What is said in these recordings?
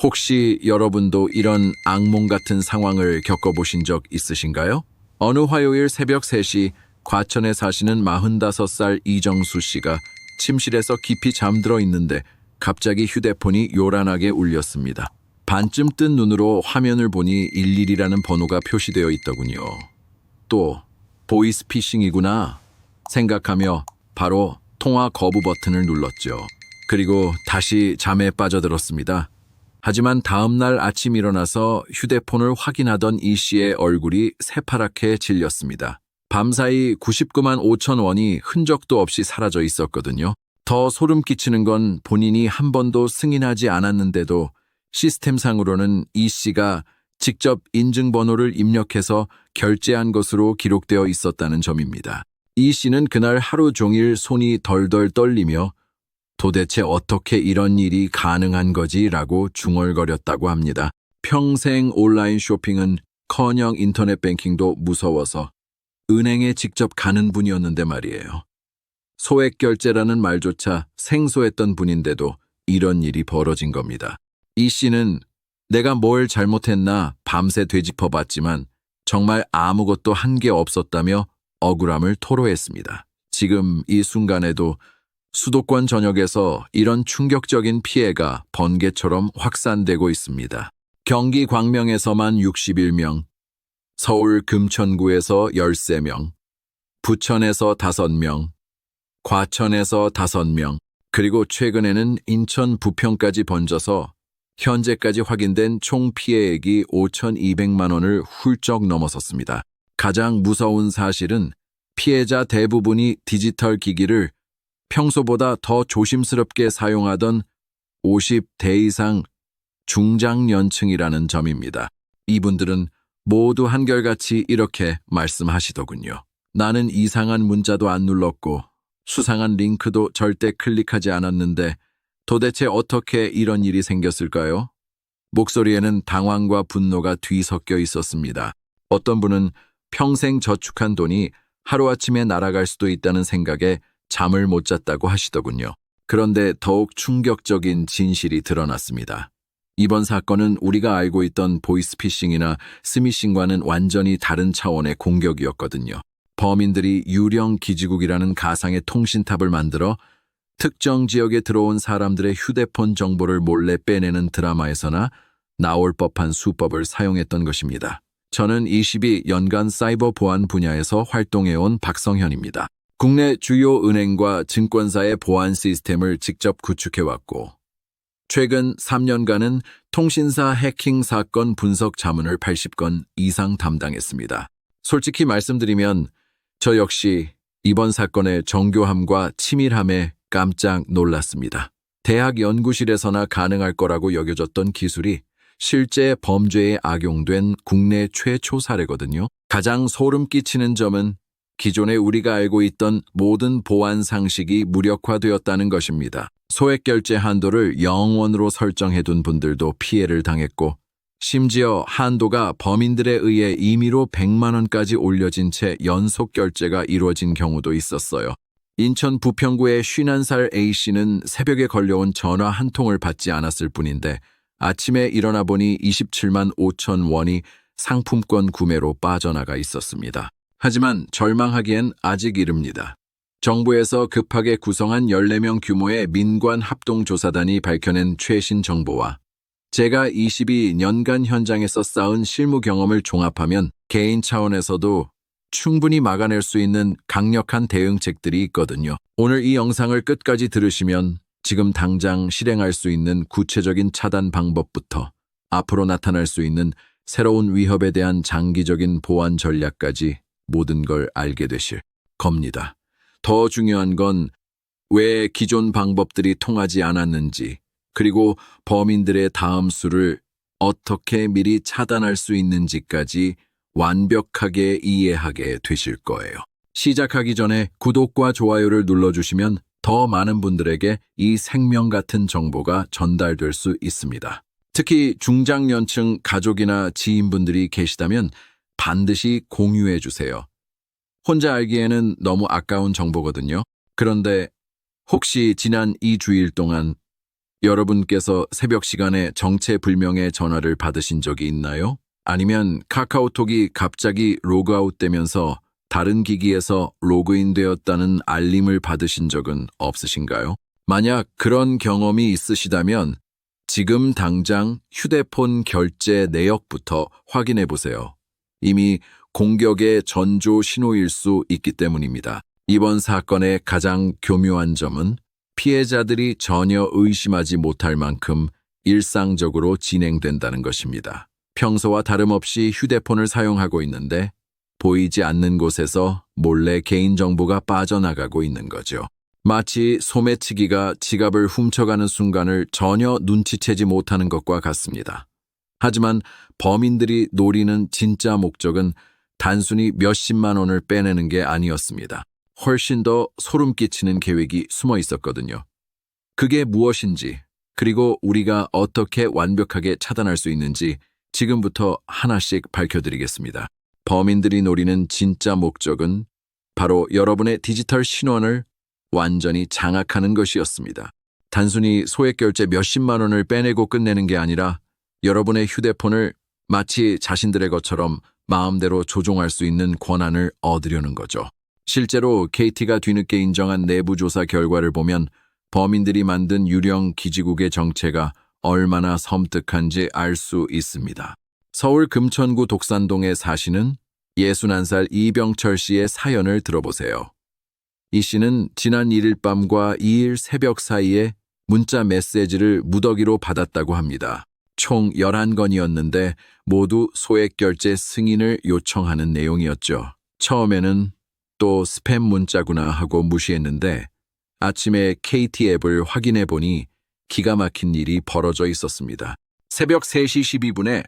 혹시 여러분도 이런 악몽 같은 상황을 겪어보신 적 있으신가요? 어느 화요일 새벽 3시 과천에 사시는 45살 이정수 씨가 침실에서 깊이 잠들어 있는데 갑자기 휴대폰이 요란하게 울렸습니다. 반쯤 뜬 눈으로 화면을 보니 11이라는 번호가 표시되어 있더군요. 또 보이스피싱이구나 생각하며 바로 통화 거부 버튼을 눌렀죠. 그리고 다시 잠에 빠져들었습니다. 하지만 다음 날 아침 일어나서 휴대폰을 확인하던 이 씨의 얼굴이 새파랗게 질렸습니다. 밤사이 99만 5천 원이 흔적도 없이 사라져 있었거든요. 더 소름 끼치는 건 본인이 한 번도 승인하지 않았는데도 시스템상으로는 이 씨가 직접 인증번호를 입력해서 결제한 것으로 기록되어 있었다는 점입니다. 이 씨는 그날 하루 종일 손이 덜덜 떨리며 도대체 어떻게 이런 일이 가능한 거지라고 중얼거렸다고 합니다. 평생 온라인 쇼핑은 커녕 인터넷 뱅킹도 무서워서 은행에 직접 가는 분이었는데 말이에요. 소액 결제라는 말조차 생소했던 분인데도 이런 일이 벌어진 겁니다. 이 씨는 내가 뭘 잘못했나 밤새 되짚어봤지만 정말 아무것도 한 게 없었다며 억울함을 토로했습니다. 지금 이 순간에도 수도권 전역에서 이런 충격적인 피해가 번개처럼 확산되고 있습니다. 경기 광명에서만 61명, 서울 금천구에서 13명, 부천에서 5명, 과천에서 5명, 그리고 최근에는 인천 부평까지 번져서 현재까지 확인된 총 피해액이 5,200만 원을 훌쩍 넘어섰습니다. 가장 무서운 사실은 피해자 대부분이 디지털 기기를 평소보다 더 조심스럽게 사용하던 50대 이상 중장년층이라는 점입니다. 이분들은 모두 한결같이 이렇게 말씀하시더군요. 나는 이상한 문자도 안 눌렀고 수상한 링크도 절대 클릭하지 않았는데 도대체 어떻게 이런 일이 생겼을까요? 목소리에는 당황과 분노가 뒤섞여 있었습니다. 어떤 분은 평생 저축한 돈이 하루아침에 날아갈 수도 있다는 생각에 잠을 못 잤다고 하시더군요. 그런데 더욱 충격적인 진실이 드러났습니다. 이번 사건은 우리가 알고 있던 보이스피싱이나 스미싱과는 완전히 다른 차원의 공격이었거든요. 범인들이 유령 기지국이라는 가상의 통신탑을 만들어 특정 지역에 들어온 사람들의 휴대폰 정보를 몰래 빼내는 드라마에서나 나올 법한 수법을 사용했던 것입니다. 저는 22년간 사이버 보안 분야에서 활동해온 박성현입니다. 국내 주요 은행과 증권사의 보안 시스템을 직접 구축해왔고 최근 3년간은 통신사 해킹 사건 분석 자문을 80건 이상 담당했습니다. 솔직히 말씀드리면 저 역시 이번 사건의 정교함과 치밀함에 깜짝 놀랐습니다. 대학 연구실에서나 가능할 거라고 여겨졌던 기술이 실제 범죄에 악용된 국내 최초 사례거든요. 가장 소름 끼치는 점은 기존에 우리가 알고 있던 모든 보안 상식이 무력화되었다는 것입니다. 소액 결제 한도를 0원으로 설정해둔 분들도 피해를 당했고 심지어 한도가 범인들에 의해 임의로 100만 원까지 올려진 채 연속 결제가 이루어진 경우도 있었어요. 인천 부평구의 51살 A씨는 새벽에 걸려온 전화 한 통을 받지 않았을 뿐인데 아침에 일어나 보니 27만 5천 원이 상품권 구매로 빠져나가 있었습니다. 하지만 절망하기엔 아직 이릅니다. 정부에서 급하게 구성한 14명 규모의 민관 합동조사단이 밝혀낸 최신 정보와 제가 22년간 현장에서 쌓은 실무 경험을 종합하면 개인 차원에서도 충분히 막아낼 수 있는 강력한 대응책들이 있거든요. 오늘 이 영상을 끝까지 들으시면 지금 당장 실행할 수 있는 구체적인 차단 방법부터 앞으로 나타날 수 있는 새로운 위협에 대한 장기적인 보안 전략까지 모든 걸 알게 되실 겁니다. 더 중요한 건 왜 기존 방법들이 통하지 않았는지, 그리고 범인들의 다음 수를 어떻게 미리 차단할 수 있는지까지 완벽하게 이해하게 되실 거예요. 시작하기 전에 구독과 좋아요를 눌러주시면 더 많은 분들에게 이 생명 같은 정보가 전달될 수 있습니다. 특히 중장년층 가족이나 지인분들이 계시다면 반드시 공유해 주세요. 혼자 알기에는 너무 아까운 정보거든요. 그런데 혹시 지난 2주일 동안 여러분께서 새벽 시간에 정체불명의 전화를 받으신 적이 있나요? 아니면 카카오톡이 갑자기 로그아웃되면서 다른 기기에서 로그인되었다는 알림을 받으신 적은 없으신가요? 만약 그런 경험이 있으시다면 지금 당장 휴대폰 결제 내역부터 확인해 보세요. 이미 공격의 전조 신호일 수 있기 때문입니다. 이번 사건의 가장 교묘한 점은 피해자들이 전혀 의심하지 못할 만큼 일상적으로 진행된다는 것입니다. 평소와 다름없이 휴대폰을 사용하고 있는데 보이지 않는 곳에서 몰래 개인정보가 빠져나가고 있는 거죠. 마치 소매치기가 지갑을 훔쳐가는 순간을 전혀 눈치채지 못하는 것과 같습니다. 하지만 범인들이 노리는 진짜 목적은 단순히 몇십만 원을 빼내는 게 아니었습니다. 훨씬 더 소름 끼치는 계획이 숨어 있었거든요. 그게 무엇인지, 그리고 우리가 어떻게 완벽하게 차단할 수 있는지 지금부터 하나씩 밝혀드리겠습니다. 범인들이 노리는 진짜 목적은 바로 여러분의 디지털 신원을 완전히 장악하는 것이었습니다. 단순히 소액 결제 몇십만 원을 빼내고 끝내는 게 아니라 여러분의 휴대폰을 마치 자신들의 것처럼 마음대로 조종할 수 있는 권한을 얻으려는 거죠. 실제로 KT가 뒤늦게 인정한 내부 조사 결과를 보면 범인들이 만든 유령 기지국의 정체가 얼마나 섬뜩한지 알 수 있습니다. 서울 금천구 독산동에 사시는 61살 이병철 씨의 사연을 들어보세요. 이 씨는 지난 1일 밤과 2일 새벽 사이에 문자 메시지를 무더기로 받았다고 합니다. 총 11건이었는데 모두 소액 결제 승인을 요청하는 내용이었죠. 처음에는 또 스팸 문자구나 하고 무시했는데 아침에 KT 앱을 확인해 보니 기가 막힌 일이 벌어져 있었습니다. 새벽 3시 12분에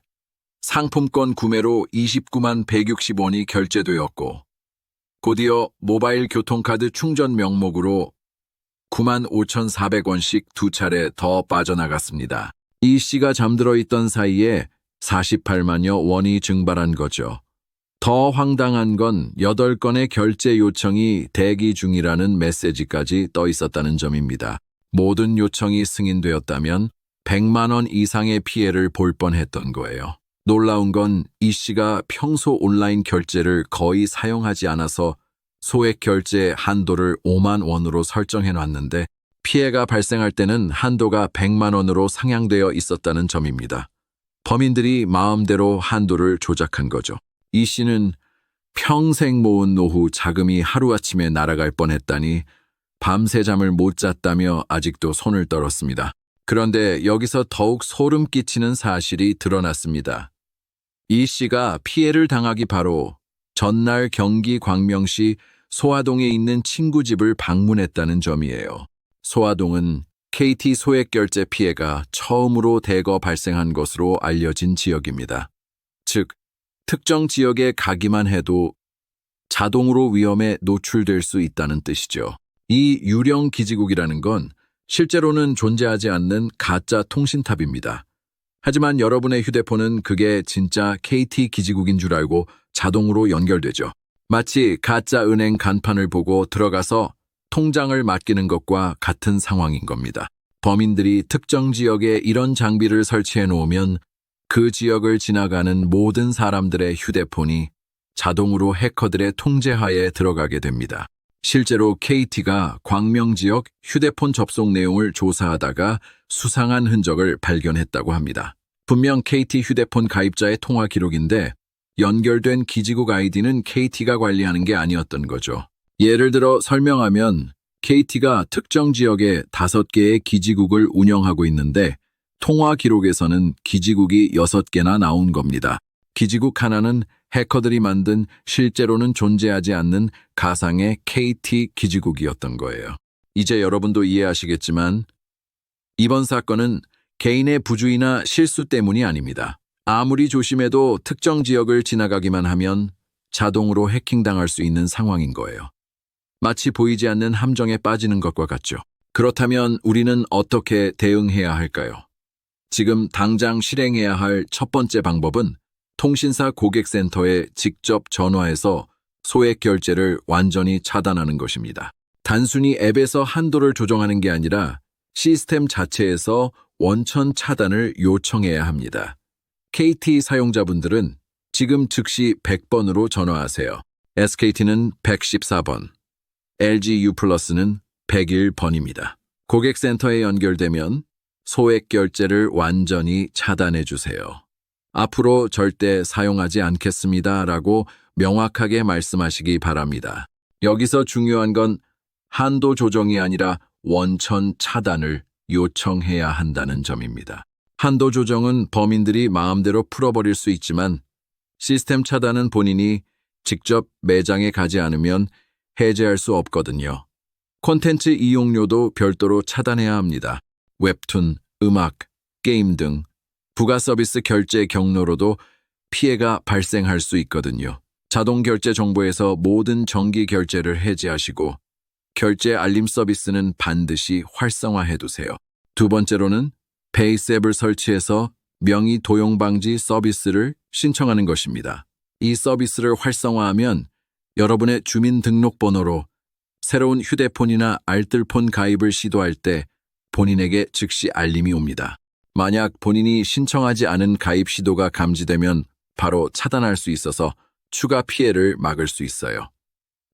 상품권 구매로 29만 160원이 결제되었고 곧이어 모바일 교통카드 충전 명목으로 9만 5,400원씩 두 차례 더 빠져나갔습니다. 이 씨가 잠들어 있던 사이에 48만여 원이 증발한 거죠. 더 황당한 건 8건의 결제 요청이 대기 중이라는 메시지까지 떠 있었다는 점입니다. 모든 요청이 승인되었다면 100만 원 이상의 피해를 볼 뻔했던 거예요. 놀라운 건 이 씨가 평소 온라인 결제를 거의 사용하지 않아서 소액 결제 한도를 5만 원으로 설정해 놨는데 피해가 발생할 때는 한도가 100만 원으로 상향되어 있었다는 점입니다. 범인들이 마음대로 한도를 조작한 거죠. 이 씨는 평생 모은 노후 자금이 하루아침에 날아갈 뻔했다니 밤새 잠을 못 잤다며 아직도 손을 떨었습니다. 그런데 여기서 더욱 소름 끼치는 사실이 드러났습니다. 이 씨가 피해를 당하기 바로 전날 경기 광명시 소화동에 있는 친구 집을 방문했다는 점이에요. 소화동은 KT 소액 결제 피해가 처음으로 대거 발생한 것으로 알려진 지역입니다. 즉, 특정 지역에 가기만 해도 자동으로 위험에 노출될 수 있다는 뜻이죠. 이 유령 기지국이라는 건 실제로는 존재하지 않는 가짜 통신탑입니다. 하지만 여러분의 휴대폰은 그게 진짜 KT 기지국인 줄 알고 자동으로 연결되죠. 마치 가짜 은행 간판을 보고 들어가서 통장을 맡기는 것과 같은 상황인 겁니다. 범인들이 특정 지역에 이런 장비를 설치해 놓으면 그 지역을 지나가는 모든 사람들의 휴대폰이 자동으로 해커들의 통제하에 들어가게 됩니다. 실제로 KT가 광명 지역 휴대폰 접속 내용을 조사하다가 수상한 흔적을 발견했다고 합니다. 분명 KT 휴대폰 가입자의 통화 기록인데 연결된 기지국 아이디는 KT가 관리하는 게 아니었던 거죠. 예를 들어 설명하면 KT가 특정 지역에 5개의 기지국을 운영하고 있는데 통화 기록에서는 기지국이 6개나 나온 겁니다. 기지국 하나는 해커들이 만든 실제로는 존재하지 않는 가상의 KT 기지국이었던 거예요. 이제 여러분도 이해하시겠지만 이번 사건은 개인의 부주의나 실수 때문이 아닙니다. 아무리 조심해도 특정 지역을 지나가기만 하면 자동으로 해킹당할 수 있는 상황인 거예요. 마치 보이지 않는 함정에 빠지는 것과 같죠. 그렇다면 우리는 어떻게 대응해야 할까요? 지금 당장 실행해야 할 첫 번째 방법은 통신사 고객센터에 직접 전화해서 소액 결제를 완전히 차단하는 것입니다. 단순히 앱에서 한도를 조정하는 게 아니라 시스템 자체에서 원천 차단을 요청해야 합니다. KT 사용자분들은 지금 즉시 100번으로 전화하세요. SKT는 114번, LG U+는 101번입니다. 고객센터에 연결되면 소액 결제를 완전히 차단해 주세요. 앞으로 절대 사용하지 않겠습니다 라고 명확하게 말씀하시기 바랍니다. 여기서 중요한 건 한도 조정이 아니라 원천 차단을 요청해야 한다는 점입니다. 한도 조정은 범인들이 마음대로 풀어버릴 수 있지만 시스템 차단은 본인이 직접 매장에 가지 않으면 해제할 수 없거든요. 콘텐츠 이용료도 별도로 차단해야 합니다. 웹툰, 음악, 게임 등 부가 서비스 결제 경로로도 피해가 발생할 수 있거든요. 자동 결제 정보에서 모든 정기 결제를 해제하시고 결제 알림 서비스는 반드시 활성화해 두세요. 두 번째로는 베이스 앱을 설치해서 명의 도용 방지 서비스를 신청하는 것입니다. 이 서비스를 활성화하면 여러분의 주민등록번호로 새로운 휴대폰이나 알뜰폰 가입을 시도할 때 본인에게 즉시 알림이 옵니다. 만약 본인이 신청하지 않은 가입 시도가 감지되면 바로 차단할 수 있어서 추가 피해를 막을 수 있어요.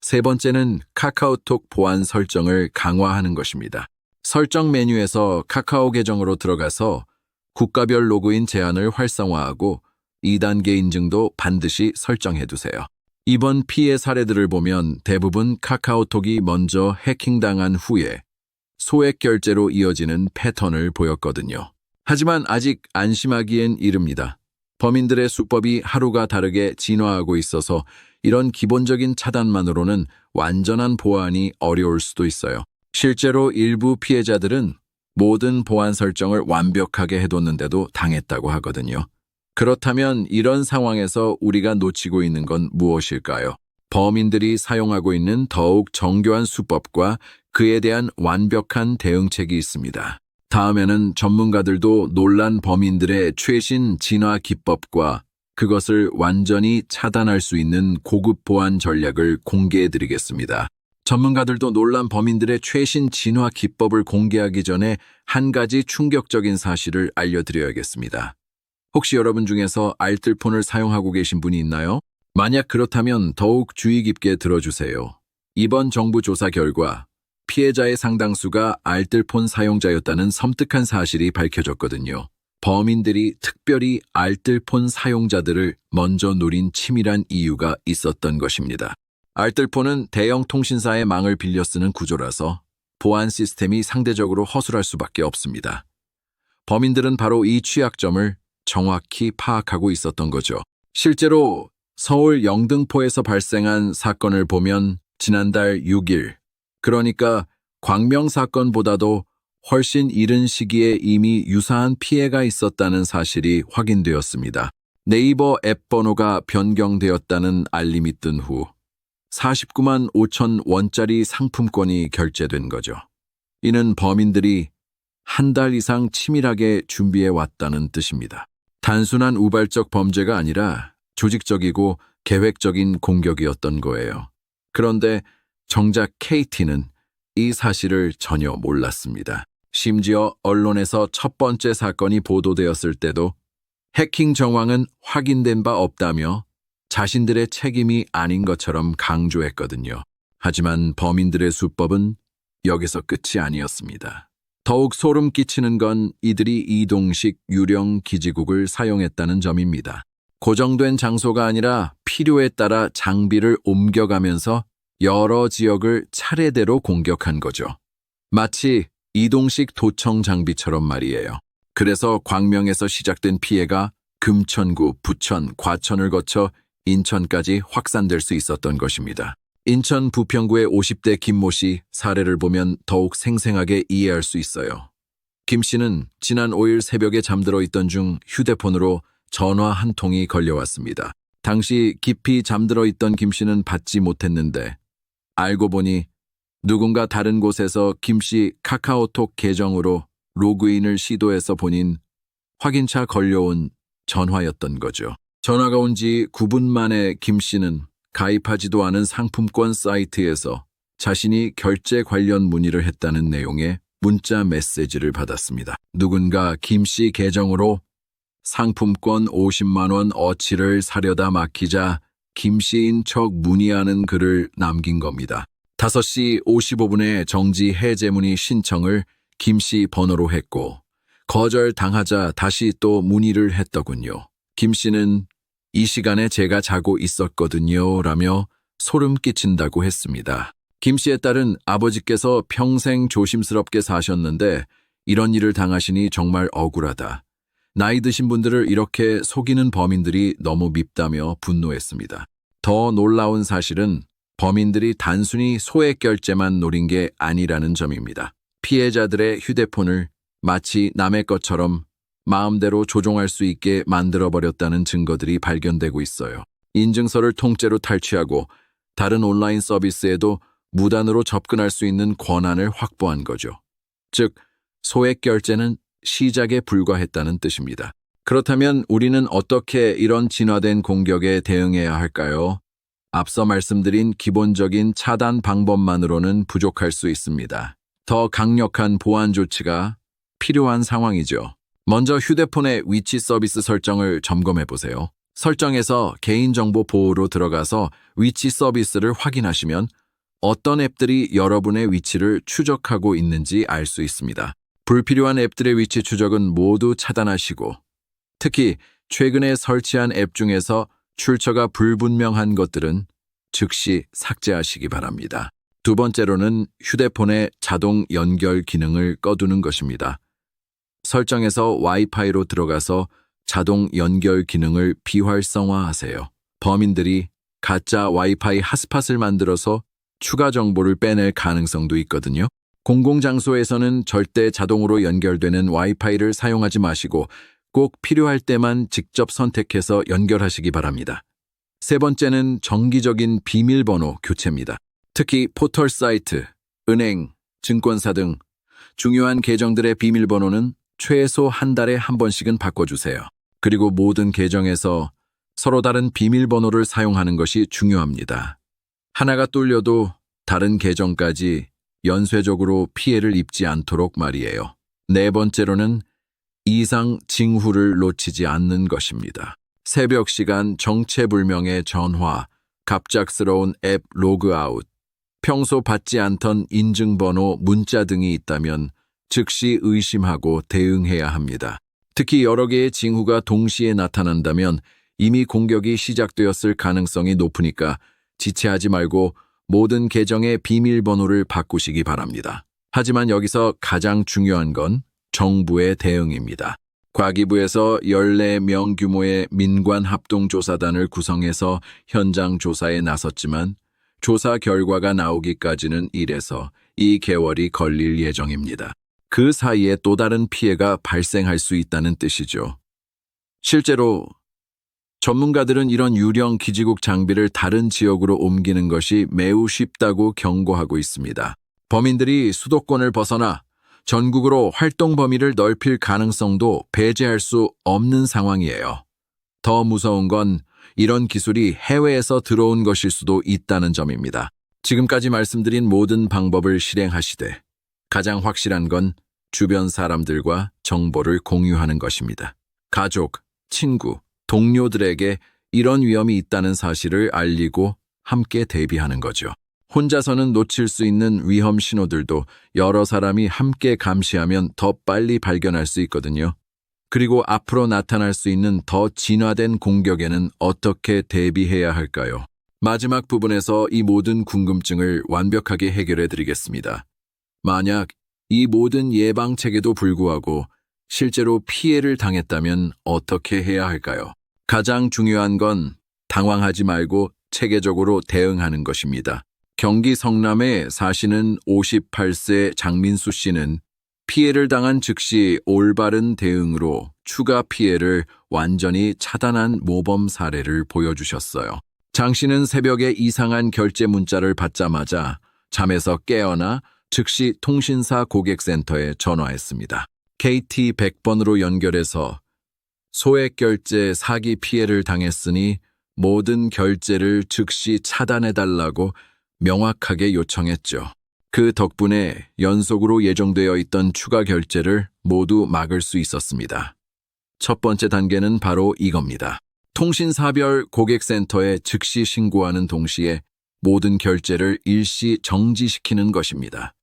세 번째는 카카오톡 보안 설정을 강화하는 것입니다. 설정 메뉴에서 카카오 계정으로 들어가서 국가별 로그인 제한을 활성화하고 2단계 인증도 반드시 설정해 두세요. 이번 피해 사례들을 보면 대부분 카카오톡이 먼저 해킹당한 후에 소액 결제로 이어지는 패턴을 보였거든요. 하지만 아직 안심하기엔 이릅니다. 범인들의 수법이 하루가 다르게 진화하고 있어서 이런 기본적인 차단만으로는 완전한 보안이 어려울 수도 있어요. 실제로 일부 피해자들은 모든 보안 설정을 완벽하게 해뒀는데도 당했다고 하거든요. 그렇다면 이런 상황에서 우리가 놓치고 있는 건 무엇일까요? 범인들이 사용하고 있는 더욱 정교한 수법과 그에 대한 완벽한 대응책이 있습니다. 다음에는 전문가들도 놀란 범인들의 최신 진화 기법과 그것을 완전히 차단할 수 있는 고급 보안 전략을 공개해드리겠습니다. 전문가들도 놀란 범인들의 최신 진화 기법을 공개하기 전에 한 가지 충격적인 사실을 알려드려야겠습니다. 혹시 여러분 중에서 알뜰폰을 사용하고 계신 분이 있나요? 만약 그렇다면 더욱 주의 깊게 들어주세요. 이번 정부 조사 결과 피해자의 상당수가 알뜰폰 사용자였다는 섬뜩한 사실이 밝혀졌거든요. 범인들이 특별히 알뜰폰 사용자들을 먼저 노린 치밀한 이유가 있었던 것입니다. 알뜰폰은 대형 통신사의 망을 빌려 쓰는 구조라서 보안 시스템이 상대적으로 허술할 수밖에 없습니다. 범인들은 바로 이 취약점을 정확히 파악하고 있었던 거죠. 실제로 서울 영등포에서 발생한 사건을 보면 지난달 6일, 그러니까 광명 사건보다도 훨씬 이른 시기에 이미 유사한 피해가 있었다는 사실이 확인되었습니다. 네이버 앱 번호가 변경되었다는 알림이 뜬 후 49만 5천 원짜리 상품권이 결제된 거죠. 이는 범인들이 한 달 이상 치밀하게 준비해 왔다는 뜻입니다. 단순한 우발적 범죄가 아니라 조직적이고 계획적인 공격이었던 거예요. 그런데 정작 KT는 이 사실을 전혀 몰랐습니다. 심지어 언론에서 첫 번째 사건이 보도되었을 때도 해킹 정황은 확인된 바 없다며 자신들의 책임이 아닌 것처럼 강조했거든요. 하지만 범인들의 수법은 여기서 끝이 아니었습니다. 더욱 소름 끼치는 건 이들이 이동식 유령 기지국을 사용했다는 점입니다. 고정된 장소가 아니라 필요에 따라 장비를 옮겨가면서 여러 지역을 차례대로 공격한 거죠. 마치 이동식 도청 장비처럼 말이에요. 그래서 광명에서 시작된 피해가 금천구, 부천, 과천을 거쳐 인천까지 확산될 수 있었던 것입니다. 인천 부평구의 50대 김모 씨 사례를 보면 더욱 생생하게 이해할 수 있어요. 김 씨는 지난 5일 새벽에 잠들어 있던 중 휴대폰으로 전화 한 통이 걸려왔습니다. 당시 깊이 잠들어 있던 김 씨는 받지 못했는데 알고 보니 누군가 다른 곳에서 김 씨 카카오톡 계정으로 로그인을 시도해서 본인 확인차 걸려온 전화였던 거죠. 전화가 온 지 9분 만에 김 씨는 가입하지도 않은 상품권 사이트에서 자신이 결제 관련 문의를 했다는 내용의 문자 메시지를 받았습니다. 누군가 김 씨 계정으로 상품권 50만 원 어치를 사려다 막히자 김 씨인 척 문의하는 글을 남긴 겁니다. 5시 55분에 정지 해제 문의 신청을 김 씨 번호로 했고 거절당하자 다시 또 문의를 했더군요. 김 씨는 이 시간에 제가 자고 있었거든요 라며 소름 끼친다고 했습니다. 김 씨의 딸은 아버지께서 평생 조심스럽게 사셨는데 이런 일을 당하시니 정말 억울하다. 나이 드신 분들을 이렇게 속이는 범인들이 너무 밉다며 분노했습니다. 더 놀라운 사실은 범인들이 단순히 소액 결제만 노린 게 아니라는 점입니다. 피해자들의 휴대폰을 마치 남의 것처럼 마음대로 조종할 수 있게 만들어버렸다는 증거들이 발견되고 있어요. 인증서를 통째로 탈취하고 다른 온라인 서비스에도 무단으로 접근할 수 있는 권한을 확보한 거죠. 즉, 소액 결제는 시작에 불과했다는 뜻입니다. 그렇다면 우리는 어떻게 이런 진화된 공격에 대응해야 할까요? 앞서 말씀드린 기본적인 차단 방법만으로는 부족할 수 있습니다. 더 강력한 보안 조치가 필요한 상황이죠. 먼저 휴대폰의 위치 서비스 설정을 점검해 보세요. 설정에서 개인정보 보호로 들어가서 위치 서비스를 확인하시면 어떤 앱들이 여러분의 위치를 추적하고 있는지 알 수 있습니다. 불필요한 앱들의 위치 추적은 모두 차단하시고 특히 최근에 설치한 앱 중에서 출처가 불분명한 것들은 즉시 삭제하시기 바랍니다. 두 번째로는 휴대폰의 자동 연결 기능을 꺼두는 것입니다. 설정에서 와이파이로 들어가서 자동 연결 기능을 비활성화하세요. 범인들이 가짜 와이파이 핫스팟을 만들어서 추가 정보를 빼낼 가능성도 있거든요. 공공장소에서는 절대 자동으로 연결되는 와이파이를 사용하지 마시고 꼭 필요할 때만 직접 선택해서 연결하시기 바랍니다. 세 번째는 정기적인 비밀번호 교체입니다. 특히 포털 사이트, 은행, 증권사 등 중요한 계정들의 비밀번호는 최소 한 달에 한 번씩은 바꿔주세요. 그리고 모든 계정에서 서로 다른 비밀번호를 사용하는 것이 중요합니다. 하나가 뚫려도 다른 계정까지 연쇄적으로 피해를 입지 않도록 말이에요. 네 번째로는 이상 징후를 놓치지 않는 것입니다. 새벽 시간 정체불명의 전화, 갑작스러운 앱 로그아웃, 평소 받지 않던 인증번호, 문자 등이 있다면 즉시 의심하고 대응해야 합니다. 특히 여러 개의 징후가 동시에 나타난다면 이미 공격이 시작되었을 가능성이 높으니까 지체하지 말고 모든 계정의 비밀번호를 바꾸시기 바랍니다. 하지만 여기서 가장 중요한 건 정부의 대응입니다. 과기부에서 14명 규모의 민관합동조사단을 구성해서 현장 조사에 나섰지만 조사 결과가 나오기까지는 1에서 2개월이 걸릴 예정입니다. 그 사이에 또 다른 피해가 발생할 수 있다는 뜻이죠. 실제로 전문가들은 이런 유령 기지국 장비를 다른 지역으로 옮기는 것이 매우 쉽다고 경고하고 있습니다. 범인들이 수도권을 벗어나 전국으로 활동 범위를 넓힐 가능성도 배제할 수 없는 상황이에요. 더 무서운 건 이런 기술이 해외에서 들어온 것일 수도 있다는 점입니다. 지금까지 말씀드린 모든 방법을 실행하시되 가장 확실한 건 주변 사람들과 정보를 공유하는 것입니다. 가족, 친구, 동료들에게 이런 위험이 있다는 사실을 알리고 함께 대비하는 거죠. 혼자서는 놓칠 수 있는 위험 신호들도 여러 사람이 함께 감시하면 더 빨리 발견할 수 있거든요. 그리고 앞으로 나타날 수 있는 더 진화된 공격에는 어떻게 대비해야 할까요? 마지막 부분에서 이 모든 궁금증을 완벽하게 해결해 드리겠습니다. 만약 이 모든 예방책에도 불구하고 실제로 피해를 당했다면 어떻게 해야 할까요? 가장 중요한 건 당황하지 말고 체계적으로 대응하는 것입니다. 경기 성남에 사시는 58세 장민수 씨는 피해를 당한 즉시 올바른 대응으로 추가 피해를 완전히 차단한 모범 사례를 보여주셨어요. 장 씨는 새벽에 이상한 결제 문자를 받자마자 잠에서 깨어나 즉시 통신사 고객센터에 전화했습니다. KT 100번으로 연결해서 소액 결제 사기 피해를 당했으니 모든 결제를 즉시 차단해달라고 명확하게 요청했죠. 그 덕분에 연속으로 예정되어 있던 추가 결제를 모두 막을 수 있었습니다. 첫 번째 단계는 바로 이겁니다. 통신사별 고객센터에 즉시 신고하는 동시에 모든 결제를 일시 정지시키는 것입니다.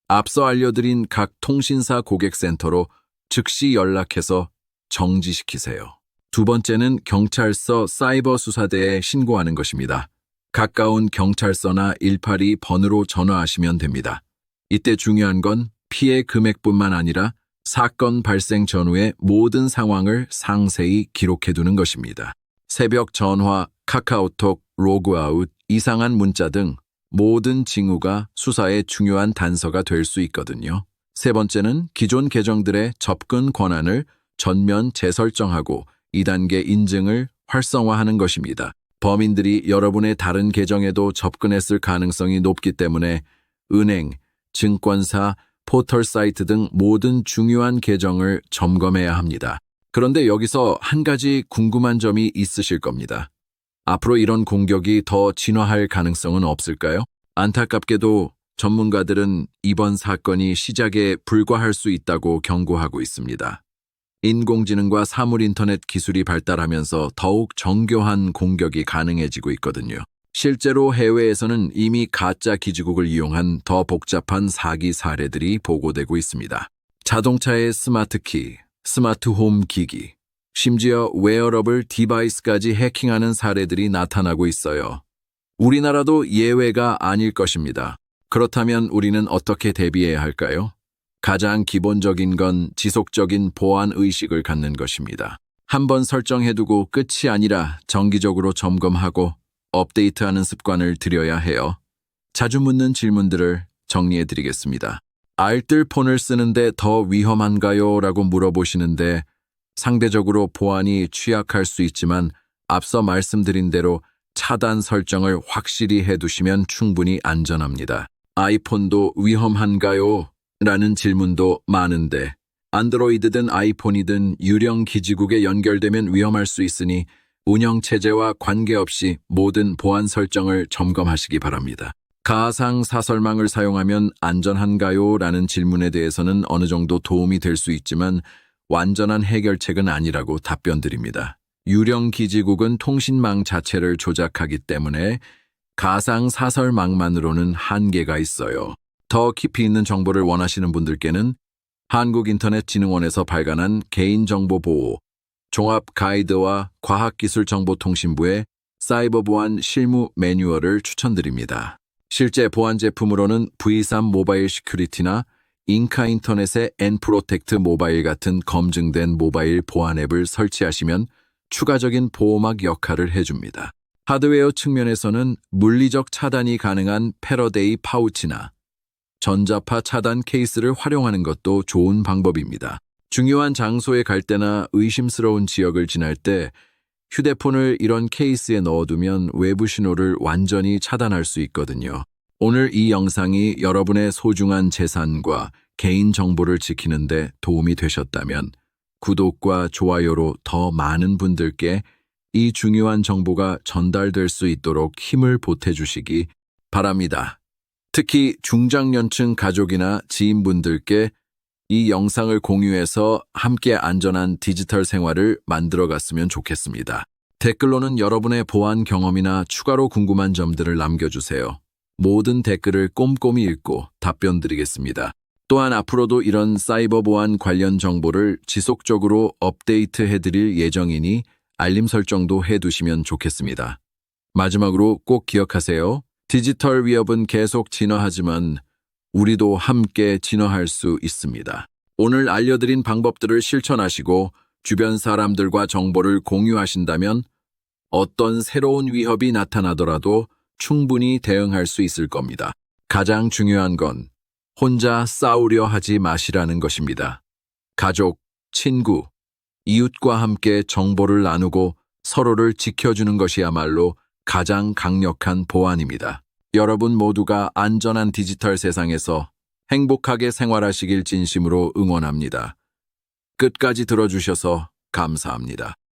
앞서 알려드린 각 통신사 고객센터로 즉시 연락해서 정지시키세요. 두 번째는 경찰서 사이버 수사대에 신고하는 것입니다. 가까운 경찰서나 182 번호로 전화하시면 됩니다. 이때 중요한 건 피해 금액뿐만 아니라 사건 발생 전후의 모든 상황을 상세히 기록해두는 것입니다. 새벽 전화, 카카오톡, 로그아웃, 이상한 문자 등 모든 징후가 수사의 중요한 단서가 될 수 있거든요. 세 번째는 기존 계정들의 접근 권한을 전면 재설정하고 2단계 인증을 활성화하는 것입니다. 범인들이 여러분의 다른 계정에도 접근했을 가능성이 높기 때문에 은행, 증권사, 포털 사이트 등 모든 중요한 계정을 점검해야 합니다. 그런데 여기서 한 가지 궁금한 점이 있으실 겁니다. 앞으로 이런 공격이 더 진화할 가능성은 없을까요? 안타깝게도 전문가들은 이번 사건이 시작에 불과할 수 있다고 경고하고 있습니다. 인공지능과 사물인터넷 기술이 발달하면서 더욱 정교한 공격이 가능해지고 있거든요. 실제로 해외에서는 이미 가짜 기지국을 이용한 더 복잡한 사기 사례들이 보고되고 있습니다. 자동차의 스마트키, 스마트홈 기기, 심지어 웨어러블 디바이스까지 해킹하는 사례들이 나타나고 있어요. 우리나라도 예외가 아닐 것입니다. 그렇다면 우리는 어떻게 대비해야 할까요? 가장 기본적인 건 지속적인 보안 의식을 갖는 것입니다. 한번 설정해두고 끝이 아니라 정기적으로 점검하고 업데이트하는 습관을 들여야 해요. 자주 묻는 질문들을 정리해드리겠습니다. 알뜰 폰을 쓰는데 더 위험한가요? 라고 물어보시는데 상대적으로 보안이 취약할 수 있지만 앞서 말씀드린 대로 차단 설정을 확실히 해두시면 충분히 안전합니다. 아이폰도 위험한가요? 라는 질문도 많은데 안드로이드든 아이폰이든 유령 기지국에 연결되면 위험할 수 있으니 운영체제와 관계없이 모든 보안 설정을 점검하시기 바랍니다. 가상 사설망을 사용하면 안전한가요? 라는 질문에 대해서는 어느 정도 도움이 될 수 있지만 완전한 해결책은 아니라고 답변드립니다. 유령 기지국은 통신망 자체를 조작하기 때문에 가상 사설망만으로는 한계가 있어요. 더 깊이 있는 정보를 원하시는 분들께는 한국인터넷진흥원에서 발간한 개인정보보호, 종합 가이드와 과학기술정보통신부의 사이버 보안 실무 매뉴얼을 추천드립니다. 실제 보안 제품으로는 V3 모바일 시큐리티나 인카인터넷의 N프로텍트 모바일 같은 검증된 모바일 보안 앱을 설치하시면 추가적인 보호막 역할을 해줍니다. 하드웨어 측면에서는 물리적 차단이 가능한 패러데이 파우치나 전자파 차단 케이스를 활용하는 것도 좋은 방법입니다. 중요한 장소에 갈 때나 의심스러운 지역을 지날 때 휴대폰을 이런 케이스에 넣어두면 외부 신호를 완전히 차단할 수 있거든요. 오늘 이 영상이 여러분의 소중한 재산과 개인 정보를 지키는데 도움이 되셨다면 구독과 좋아요로 더 많은 분들께 이 중요한 정보가 전달될 수 있도록 힘을 보태주시기 바랍니다. 특히 중장년층 가족이나 지인분들께 이 영상을 공유해서 함께 안전한 디지털 생활을 만들어갔으면 좋겠습니다. 댓글로는 여러분의 보안 경험이나 추가로 궁금한 점들을 남겨주세요. 모든 댓글을 꼼꼼히 읽고 답변 드리겠습니다. 또한 앞으로도 이런 사이버 보안 관련 정보를 지속적으로 업데이트해드릴 예정이니 알림 설정도 해두시면 좋겠습니다. 마지막으로 꼭 기억하세요. 디지털 위협은 계속 진화하지만 우리도 함께 진화할 수 있습니다. 오늘 알려드린 방법들을 실천하시고 주변 사람들과 정보를 공유하신다면 어떤 새로운 위협이 나타나더라도 충분히 대응할 수 있을 겁니다. 가장 중요한 건 혼자 싸우려 하지 마시라는 것입니다. 가족, 친구, 이웃과 함께 정보를 나누고 서로를 지켜주는 것이야말로 가장 강력한 보안입니다. 여러분 모두가 안전한 디지털 세상에서 행복하게 생활하시길 진심으로 응원합니다. 끝까지 들어주셔서 감사합니다.